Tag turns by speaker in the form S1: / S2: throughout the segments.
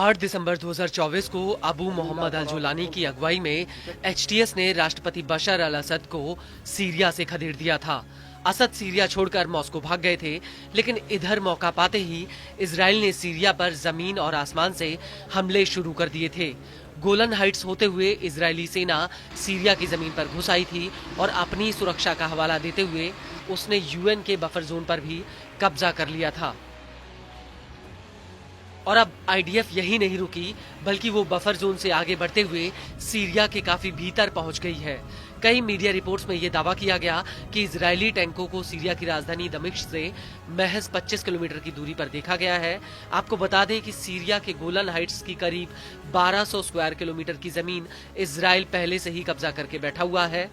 S1: 8 दिसंबर 2024 को अबू मोहम्मद अल जुलानी की अगुवाई में एचटीएस ने राष्ट्रपति बशर अल असद को सीरिया से खदेड़ दिया था। असद सीरिया छोड़कर मॉस्को भाग गए थे, लेकिन इधर मौका पाते ही इजराइल ने सीरिया पर जमीन और आसमान से हमले शुरू कर दिए थे। गोलन हाइट्स होते हुए इजरायली सेना सीरिया की जमीन पर घुस आई थी और अपनी सुरक्षा का हवाला देते हुए उसने यूएन के बफर जोन पर भी कब्जा कर लिया था। और अब आईडीएफ यही नहीं रुकी, बल्कि वो बफर जोन से आगे बढ़ते हुए सीरिया के काफी भीतर पहुंच गई है। कई मीडिया रिपोर्ट्स में ये दावा किया गया कि इजरायली टैंकों को सीरिया की राजधानी दमिश्क से महज 25 किलोमीटर की दूरी पर देखा गया है। आपको बता दें कि सीरिया के गोलन हाइट्स की करीब 1200 स्क्वायर किलोमीटर की जमीन इजराइल पहले से ही कब्जा करके बैठा हुआ है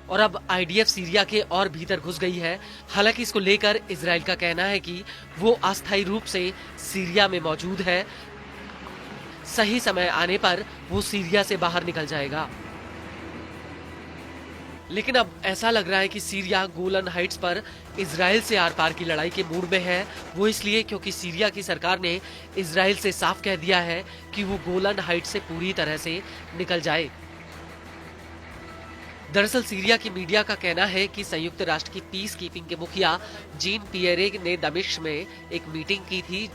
S1: और अब आईडीएफ सीरिया के और भीतर घुस गई है। हालांकि इसको लेकर इजराइल का कहना है कि वो अस्थायी रूप से सीरिया में मौजूद है, सही समय आने पर वो सीरिया से बाहर निकल जाएगा। लेकिन अब ऐसा लग रहा है कि सीरिया गोलन हाइट्स पर इजराइल से आर पार की लड़ाई के मूड में है। वो इसलिए क्योंकि सीरिया की सरकार ने इजराइल से साफ कह दिया है कि वो गोलन हाइट्स से पूरी तरह से निकल जाए। दरअसल सीरिया की मीडिया का कहना है कि संयुक्त राष्ट्र की पीस कीपिंग के मुखिया जीन पियरे ने दमिश्क में एक मीटिंग की थी,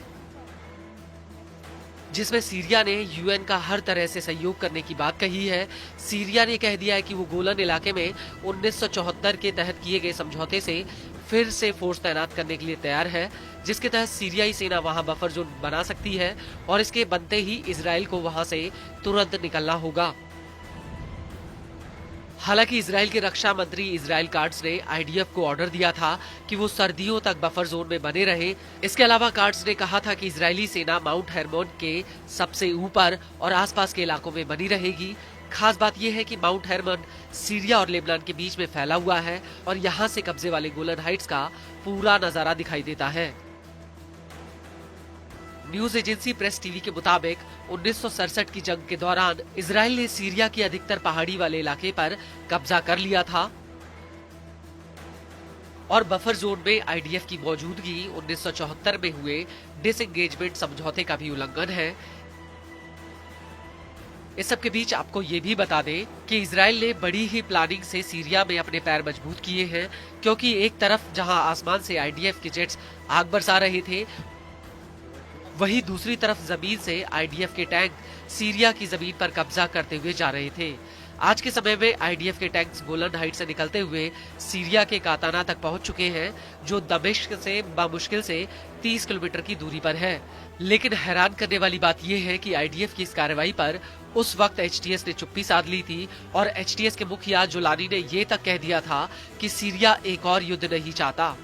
S1: जिसमें सीरिया ने यूएन का हर तरह से सहयोग करने की बात कही है। सीरिया ने कह दिया है कि वो गोलन इलाके में 1974 के तहत किए गए समझौते से फिर से फोर्स तैनात करने के लिए तैयार है, जिसके तहत सीरियाई सेना वहां बफर जोन बना सकती है और इसके बनते ही इजराइल को वहां से तुरंत निकलना होगा। हालांकि इजराइल के रक्षा मंत्री इजराइल काट्स ने आईडीएफ को ऑर्डर दिया था कि वो सर्दियों तक बफर जोन में बने रहे। इसके अलावा काट्स ने कहा था कि इजरायली सेना माउंट हेरमोन के सबसे ऊपर और आसपास के इलाकों में बनी रहेगी। खास बात यह है कि माउंट हेरमोन सीरिया और लेबनान के बीच में फैला हुआ है और यहाँ से कब्जे वाले गोलन हाइट्स का पूरा नजारा दिखाई देता है। न्यूज एजेंसी प्रेस टीवी के मुताबिक 1967 की जंग के दौरान इजराइल ने सीरिया की अधिकतर पहाड़ी वाले इलाके पर कब्जा कर लिया था और बफर जोन में आईडीएफ की मौजूदगी 1974 में हुए डिसएंगेजमेंट समझौते का भी उल्लंघन है। इस सब के बीच आपको ये भी बता दें कि इजराइल ने बड़ी ही प्लानिंग से सीरिया में अपने पैर मजबूत किए हैं, क्योंकि एक तरफ जहां आसमान से आईडीएफ के जेट्स आग बरसा रहे थे, वहीं दूसरी तरफ जमीन से आईडीएफ के टैंक सीरिया की जमीन पर कब्जा करते हुए जा रहे थे। आज के समय में आईडीएफ के टैंक्स गोलन हाइट से निकलते हुए सीरिया के काताना तक पहुंच चुके हैं, जो दमिश्क से बामुश्किल से 30 किलोमीटर की दूरी पर है। लेकिन हैरान करने वाली बात यह है कि आईडीएफ की इस कार्रवाई पर उस वक्त एचटीएस ने चुप्पी साध ली थी और एचटीएस के मुखिया जुलानी ने ये तक कह दिया था कि सीरिया एक और युद्ध नहीं चाहता।